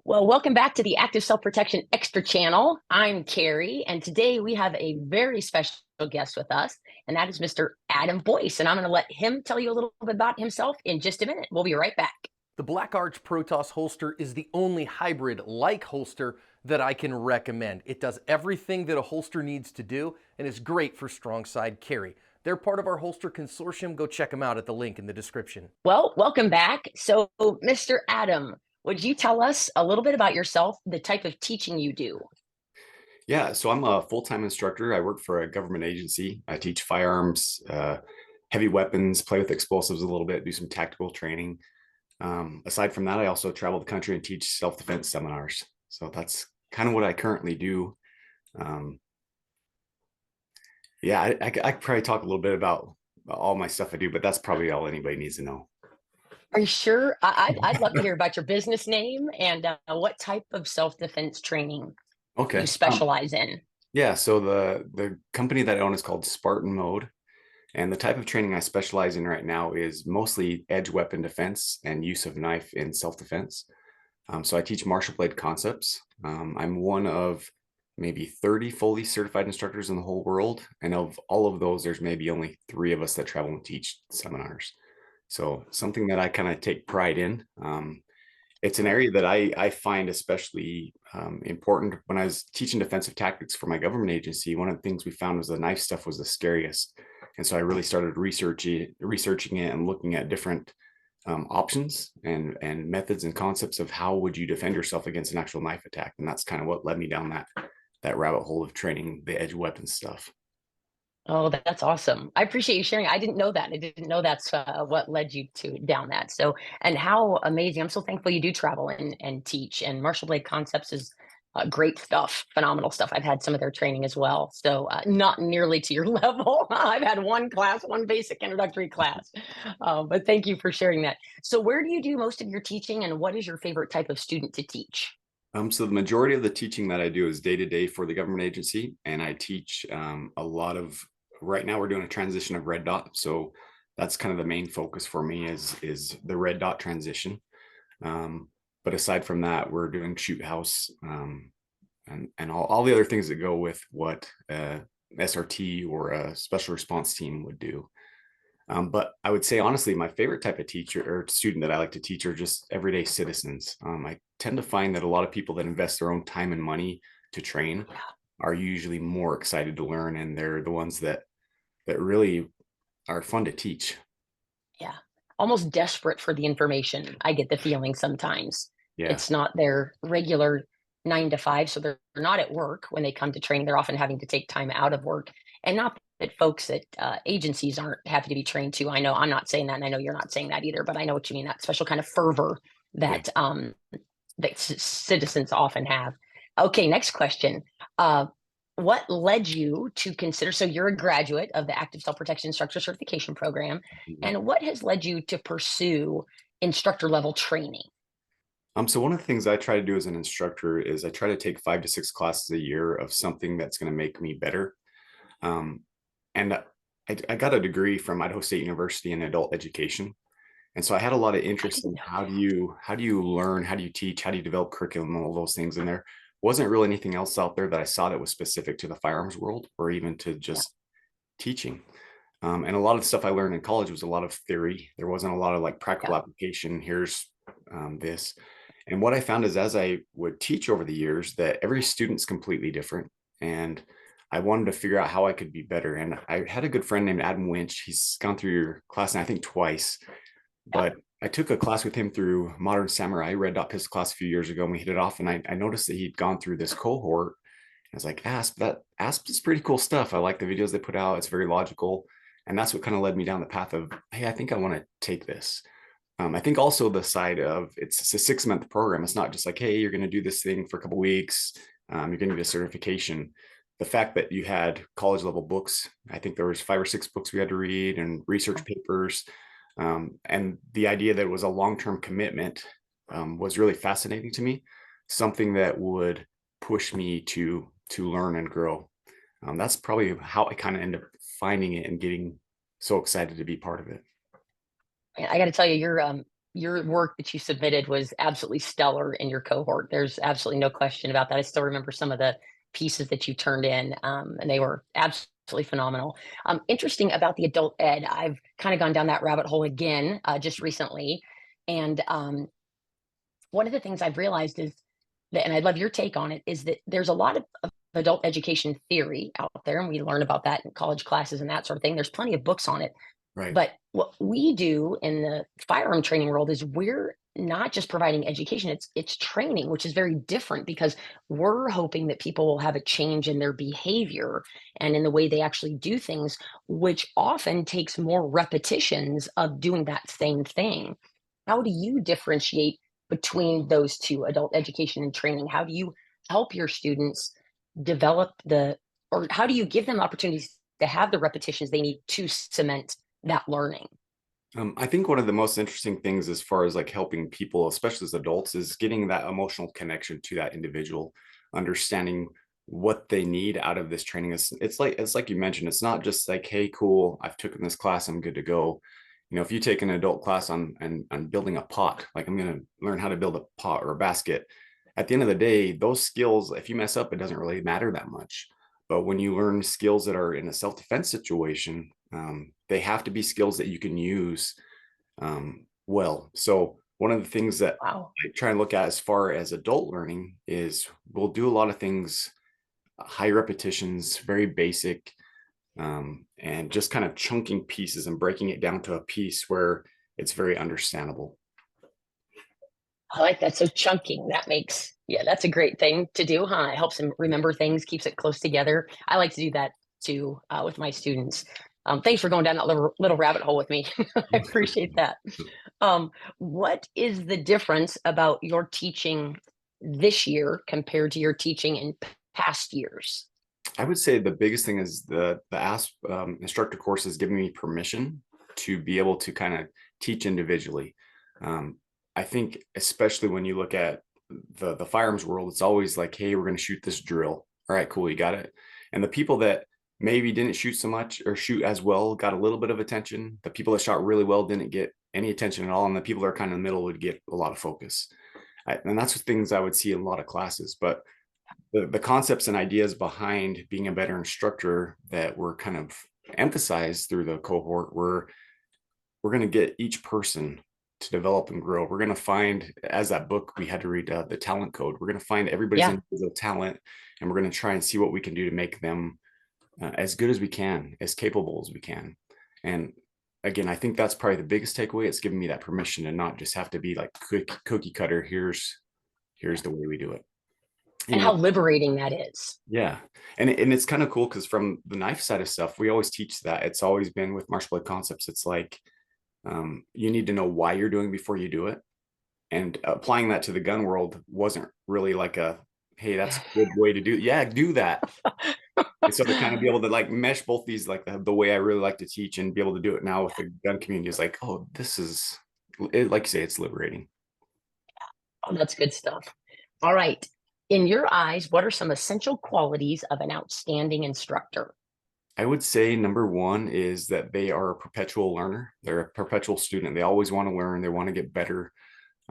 Well, welcome back to the Active Self-Protection Extra channel. I'm Kaery, and today we have a very special guest with us, and that is Mr. Adam Boyce. And I'm going to let him tell you a little bit about himself in just a minute. We'll be right back. The Black Arch Protoss holster is the only hybrid-like holster that I can recommend. It does everything that a holster needs to do and is great for strong side carry. They're part of our holster consortium. Go check them out at the link in the description. Well, welcome back. So, Mr. Adam, would you tell us a little bit about yourself, the type of teaching you do? Yeah, so I'm a full-time instructor. I work for a government agency. I teach firearms, heavy weapons, play with explosives a little bit, do some tactical training. Aside from that, I also travel the country and teach self-defense seminars. So that's kind of what I currently do. Um, yeah, I could probably talk a little bit about all my stuff I do, but that's probably all anybody needs to know. Are you sure? I'd love to hear about your business name and what type of self-defense training you Okay. specialize in. Yeah, so the company that I own is called Spartan Mode. And the type of training I specialize in right now is mostly edge weapon defense and use of knife in self-defense. So I teach martial blade concepts. I'm one of maybe 30 fully certified instructors in the whole world. And of all of those, there's maybe only 3 of us that travel and teach seminars. So something that I kind of take pride in. It's an area that I find especially important. When I was teaching defensive tactics for my government agency, one of the things we found was the knife stuff was the scariest. And so I really started researching it and looking at different options and methods and concepts of how would you defend yourself against an actual knife attack. And that's kind of what led me down that rabbit hole of training the edge weapon stuff. Oh, that's awesome. I appreciate you sharing. I didn't know that. I didn't know that's what led you to down that. So, and how amazing. I'm so thankful you do travel and teach. And martial blade concepts is great stuff, phenomenal stuff. I've had some of their training as well. So, not nearly to your level. I've had one class, one basic introductory class. But thank you for sharing that. So, where do you do most of your teaching, and what is your favorite type of student to teach? So the majority of the teaching that I do is day to day for the government agency, and I teach a lot of. Right now, we're doing a transition of red dot, so that's kind of the main focus for me is the red dot transition. But aside from that, we're doing shoot house and all the other things that go with what SRT or a special response team would do. But I would say, honestly, my favorite type of teacher or student that I like to teach are just everyday citizens. I tend to find that a lot of people that invest their own time and money to train are usually more excited to learn, and they're the ones that really are fun to teach. Yeah, almost desperate for the information. I get the feeling sometimes Yeah. it's not their regular 9 to 5, so they're not at work when they come to training. They're often having to take time out of work, and not that folks at agencies aren't happy to be trained too. I know I'm not saying that, and I know you're not saying that either. But I know what you mean. That special kind of fervor Yeah. that citizens often have. Okay, next question. What led you to consider, so you're a graduate of the Active Self-Protection Instructor Certification Program, Mhm. and what has led you to pursue instructor level training? So one of the things I try to do as an instructor is I try to take 5 to 6 classes a year of something that's going to make me better. Um, and I got a degree from Idaho State University in adult education. And so I had a lot of I interest didn't in know how do you learn, how do you teach, how do you develop curriculum, all those things in there. Wasn't really anything else out there that I saw that was specific to the firearms world or even to that. Yeah. just teaching. And a lot of the stuff I learned in college was a lot of theory. There wasn't a lot of like Yeah. practical application. Here's this. And what I found is as I would teach over the years that every student's completely different. And I wanted to figure out how I could be better. And I had a good friend named Adam Winch. He's gone through your class, and I think twice, Yeah. but I took a class with him through Modern Samurai Red Dot Pistol class a few years ago, and we hit it off. And I noticed that he'd gone through this cohort. I was like, ASP is pretty cool stuff. I like the videos they put out. It's very logical. And that's what kind of led me down the path of, hey, I think I want to take this. I think also the side of it's a 6 month program. It's not just like, hey, you're going to do this thing for a couple of weeks. You're going to get a certification. The fact that you had college level books, I think there was 5 or 6 books we had to read and research papers. And the idea that it was a long-term commitment was really fascinating to me. Something that would push me to learn and grow. That's probably how I kind of end up finding it and getting so excited to be part of it. I got to tell you, your work that you submitted was absolutely stellar in your cohort. There's absolutely no question about that. I still remember some of the pieces that you turned in, and they were absolutely phenomenal. Interesting about the adult ed, I've kind of gone down that rabbit hole again just recently. And one of the things I've realized is that, and I'd love your take on it, is that there's a lot of adult education theory out there, and we learn about that in college classes and that sort of thing. There's plenty of books on it. Right. But what we do in the firearm training world is we're not just providing education, it's training, which is very different because we're hoping that people will have a change in their behavior and in the way they actually do things, which often takes more repetitions of doing that same thing. How do you differentiate between those two, adult education and training? How do you help your students develop or how do you give them opportunities to have the repetitions they need to cement that learning? I think one of the most interesting things as far as like helping people, especially as adults, is getting that emotional connection to that individual, understanding what they need out of this training. It's like you mentioned, it's not just like, hey, cool, I've taken this class, I'm good to go. If you take an adult class on building a pot, like I'm going to learn how to build a pot or a basket. At the end of the day, those skills, if you mess up, it doesn't really matter that much. But when you learn skills that are in a self-defense situation, they have to be skills that you can use well. So one of the things that Wow. I try and look at as far as adult learning is we'll do a lot of things, high repetitions, very basic, and just kind of chunking pieces and breaking it down to a piece where it's very understandable. I like that. So chunking, that makes, yeah, that's a great thing to do, huh? It helps them remember things, keeps it close together. I like to do that too with my students. Thanks for going down that little rabbit hole with me. I appreciate that. What is the difference about your teaching this year compared to your teaching in past years? I would say the biggest thing is the instructor course is giving me permission to be able to kind of teach individually. Um, I think especially when you look at the firearms world, it's always like, hey, we're going to shoot this drill. All right, cool, you got it. And the people that maybe didn't shoot so much or shoot as well got a little bit of attention. The people that shot really well didn't get any attention at all, and the people that are kind of in the middle would get a lot of focus. And that's the things I would see in a lot of classes. But the concepts and ideas behind being a better instructor that were kind of emphasized through the cohort were we're going to get each person to develop and grow. We're going to find, as that book we had to read, the talent code, we're going to find everybody's Yeah. individual talent, and we're going to try and see what we can do to make them as good as we can, as capable as we can. And again, I think that's probably the biggest takeaway. It's giving me that permission to not just have to be like cookie cutter. Here's the way we do it. And how liberating that is. Yeah. And it's kind of cool because from the knife side of stuff, we always teach that. It's always been with martial blade concepts. It's like you need to know why you're doing before you do it. And applying that to the gun world wasn't really like a, hey, that's a good way to do it. Yeah, do that. And so to kind of be able to like mesh both these, like the way I really like to teach and be able to do it now with the gun community is like, oh, this is, like you say, it's liberating. Oh, that's good stuff. All right. In your eyes, what are some essential qualities of an outstanding instructor? I would say number one is that they are a perpetual learner. They're a perpetual student. They always want to learn. They want to get better.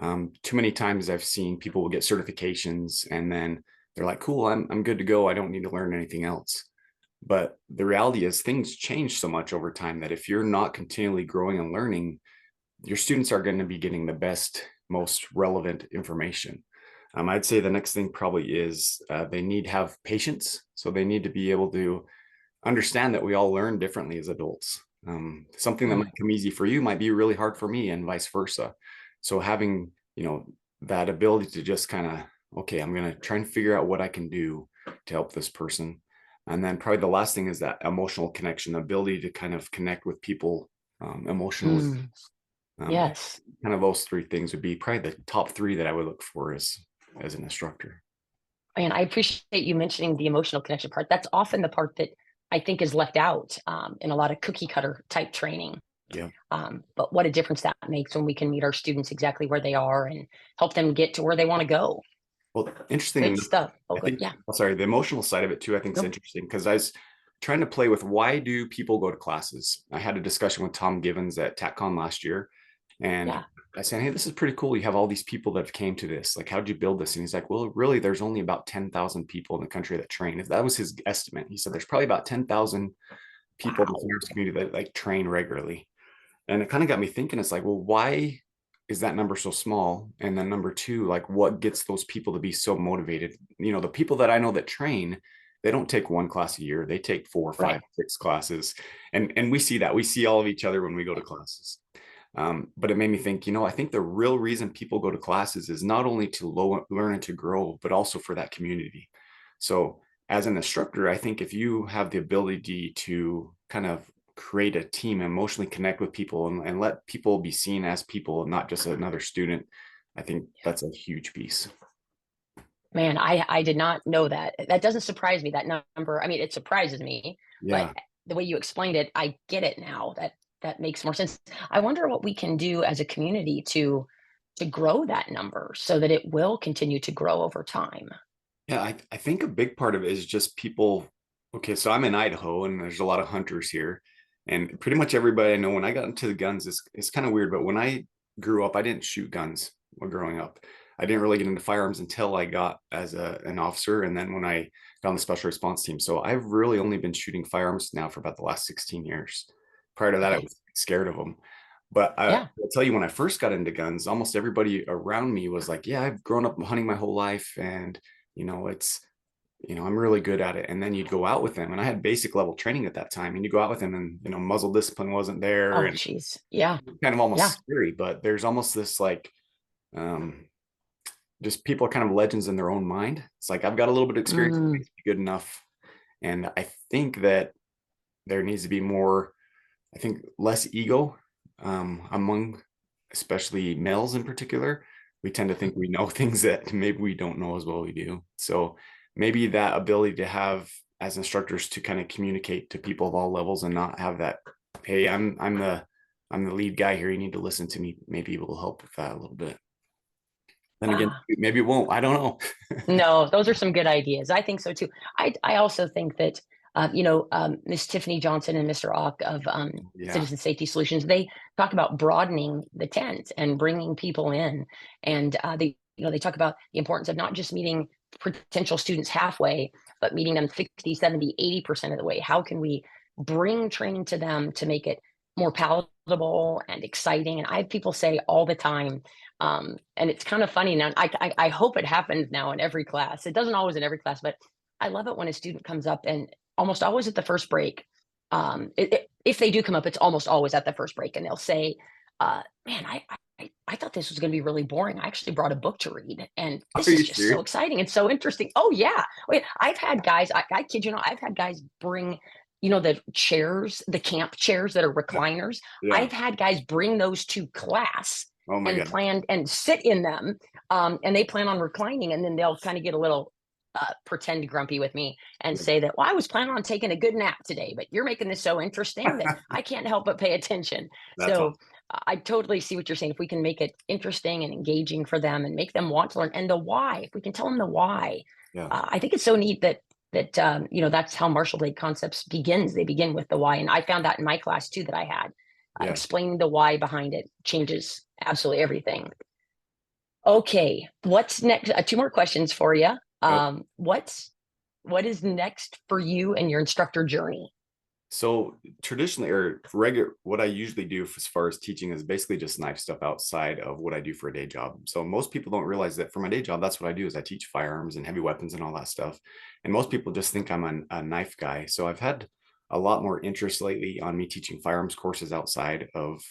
Too many times I've seen people will get certifications and then they're like, cool, I'm good to go. I don't need to learn anything else. But the reality is things change so much over time that if you're not continually growing and learning, your students are going to be getting the best, most relevant information. I'd say the next thing probably is they need to have patience. So they need to be able to understand that we all learn differently as adults. Something that Mm. might come easy for you might be really hard for me and vice versa. So having, that ability to just kind of, okay, I'm going to try and figure out what I can do to help this person. And then probably the last thing is that emotional connection, the ability to kind of connect with people emotionally. Mm. Um, Yes. Kind of those three things would be probably the top three that I would look for as an instructor. And I appreciate you mentioning the emotional connection part. That's often the part that I think is left out in a lot of cookie cutter type training. Yeah. But what a difference that makes when we can meet our students exactly where they are and help them get to where they want to go. Well, interesting Good enough, stuff. Oh, I good. think, Yeah. sorry, the emotional side of it too, I think is No. interesting because I was trying to play with why do people go to classes? I had a discussion with Tom Givens at TACCon last year, and Yeah. I said, hey, this is pretty cool. You have all these people that have came to this. Like, how'd you build this? And he's like, well, really, there's only about 10,000 people in the country that train. If that was his estimate, he said there's probably about 10,000 people in the Wow. firearms community that like train regularly. And it kind of got me thinking, it's like, well, why is that number so small? And then number two, like what gets those people to be so motivated? You know, the people that I know that train, they don't take one class a year. They take 4, Right. 5, 6 classes. And we see that. We see all of each other when we go to classes. But it made me think, you know, I think the real reason people go to classes is not only to learn and to grow, but also for that community. So as an instructor, I think if you have the ability to kind of create a team, emotionally connect with people and let people be seen as people and not just another student, I think that's a huge piece. Man, I did not know that. That doesn't surprise me, that number. I mean, it surprises me, but Yeah. the way you explained it, I get it now. That makes more sense. I wonder what we can do as a community to grow that number so that it will continue to grow over time. Yeah, I think a big part of it is just people. Okay, so I'm in Idaho and there's a lot of hunters here. And pretty much everybody I know, when I got into the guns, it's kind of weird, but when I grew up, I didn't shoot guns while growing up. I didn't really get into firearms until I got as an officer. And then when I got on the special response team. So I've really only been shooting firearms now for about the last 16 years. Prior to that, I Okay. was scared of them. But Yeah. I'll tell you, when I first got into guns, almost everybody around me was like, yeah, I've grown up hunting my whole life. And you know, it's, you know, I'm really good at it. And then you'd go out with them. And I had basic level training at that time. And you go out with them and, you know, muzzle discipline wasn't there Oh, and geez. Yeah. kind of almost Yeah. scary. But there's almost this like, um, just people are kind of legends in their own mind. It's like, I've got a little bit of experience, it Mm, makes me good enough. And I think that there needs to be more, I think, less ego among especially males in particular. We tend to think we know things that maybe we don't know as well we do. So maybe that ability to have as instructors to kind of communicate to people of all levels and not have that, hey, I'm the lead guy here. You need to listen to me. Maybe it will help with that a little bit. Then again, yeah. maybe it won't. I don't know. No, those are some good ideas. I think so too. I also think that Miss Tiffany Johnson and Mr. Ock of Yeah. Citizen Safety Solutions, they talk about broadening the tent and bringing people in, and they talk about the importance of not just meeting potential students halfway, but meeting them 60, 70, 80% of the way. How can we bring training to them to make it more palatable and exciting? And I have people say all the time, and it's kind of funny now. I hope it happens now in every class. It doesn't always in every class, but I love it when a student comes up and almost always at the first break. If they do come up, it's almost always at the first break, and they'll say, "Man, I thought this was going to be really boring. I actually brought a book to read, and Are this is you just so serious? exciting and so interesting." Oh yeah, wait, I've had guys. I kid you not, I've had guys bring. The chairs, the camp chairs that are Yeah. recliners. Yeah. I've had guys bring those to class Oh my and God. plan and sit in them, and they plan on reclining, and then they'll kind of get a little pretend grumpy with me and Yeah. say that, well, I was planning on taking a good nap today, but you're making this so interesting that I can't help but pay attention. That's So awesome. I totally see what you're saying. If we can make it interesting and engaging for them and make them want to learn, and the why, if we can tell them the why, Yeah. I think it's so neat that that's how Marshall Blade Concepts begins. They begin with the why, and I found that in my class too that I had. Yeah. Explaining the why behind it changes absolutely everything. Okay, what's next? Two more questions for you. Yep. What is next for you and your instructor journey? So traditionally or regular, what I usually do as far as teaching is basically just knife stuff outside of what I do for a day job. So most people don't realize that for my day job, that's what I do is I teach firearms and heavy weapons and all that stuff. And most people just think I'm a knife guy. So I've had a lot more interest lately on me teaching firearms courses outside of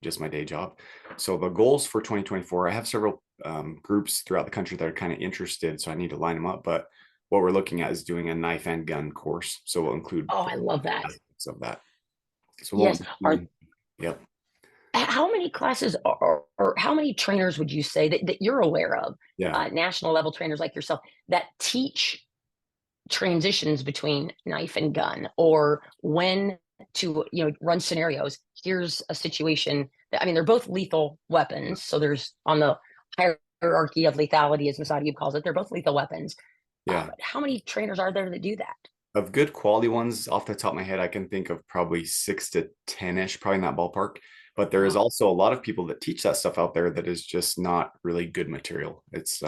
just my day job. So the goals for 2024, I have several groups throughout the country that are kind of interested. So I need to line them up. But what we're looking at is doing a knife and gun course. So we'll include Oh, I love that. aspects of that. So Yes. yep. How many classes or how many trainers would you say that you're aware of, Yeah. national level trainers like yourself that teach transitions between knife and gun, or when to run scenarios? Here's a situation that, I mean, they're both lethal weapons, so there's on the hierarchy of lethality, as Masadi calls it, they're both lethal weapons. Yeah. But how many trainers are there that do that? Of good quality ones, off the top of my head, I can think of probably 6 to 10-ish, probably in that ballpark. but there is Wow. also a lot of people that teach that stuff out there that is just not really good material. It's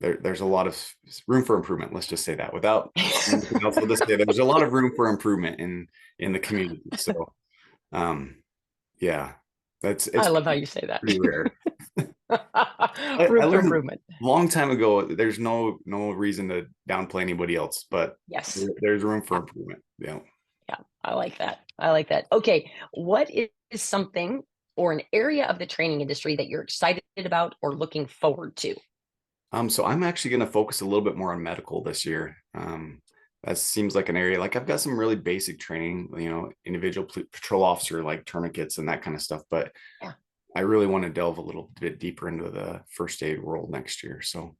there's a lot of room for improvement. Let's just say that without anything else, we'll just say there's a lot of room for improvement in the community. So yeah, I it's love how you say that. pretty rare. I Room for learned improvement. a long time ago, there's no reason to downplay anybody else, but Yes. there's room for Yeah. improvement. Yeah. Yeah. I like that. I like that. Okay. What is something or an area of the training industry that you're excited about or looking forward to? So I'm actually going to focus a little bit more on medical this year. That seems like an area, like I've got some really basic training, individual patrol officer, like tourniquets and that kind of stuff, but Yeah. I really want to delve a little bit deeper into the first aid world next year. So,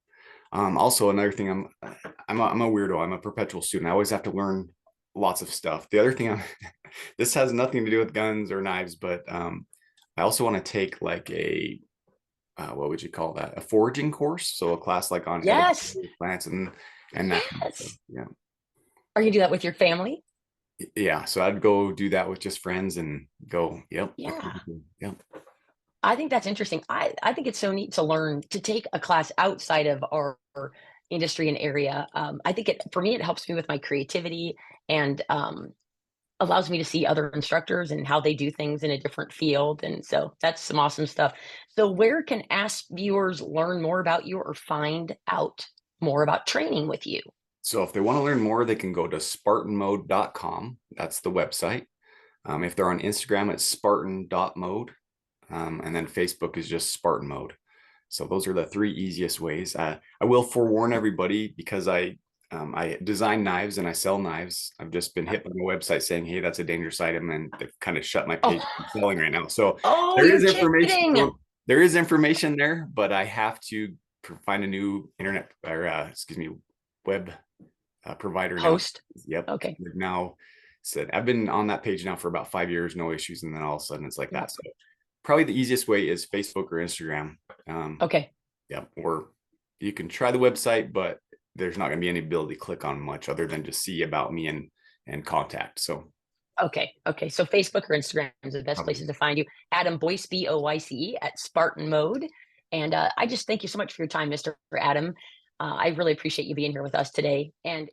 also another thing, I'm a weirdo. I'm a perpetual student. I always have to learn lots of stuff. The other thing, this has nothing to do with guns or knives, but I also want to take like a what would you call that? A foraging course. So a class like on edible Yes. plants and that kind of stuff. Yes. Yeah. Are you gonna do that with your family? Yeah. So I'd go do that with just friends and go, yep. Yeah. Yep. I think that's interesting. I think it's so neat to learn to take a class outside of our industry and area. I think for me, it helps me with my creativity and allows me to see other instructors and how they do things in a different field. And so that's some awesome stuff. So, where can Ask viewers learn more about you or find out more about training with you? So if they want to learn more, they can go to spartanmode.com. That's the website. If they're on Instagram, it's spartan.mode. And then Facebook is just Spartan Mode. So those are the three easiest ways. I will forewarn everybody because I design knives and I sell knives. I've just been hit by the website saying, "Hey, that's a dangerous item," and they've kind of shut my page from Oh, selling right now. So oh, there you're is information. kidding. There is information there, but I have to find a new internet or web provider now. Host. Yep, Okay. they've now said I've been on that page now for about 5 years, no issues, and then all of a sudden it's like Yeah. that. So probably the easiest way is Facebook or Instagram. Okay. Yeah, or you can try the website, but there's not going to be any ability to click on much other than just see about me and contact. So Okay. Okay. So Facebook or Instagram is the best places to find you. Adam Boyce, Boyce at Spartan Mode. And I just thank you so much for your time, Mr. Adam. I really appreciate you being here with us today. And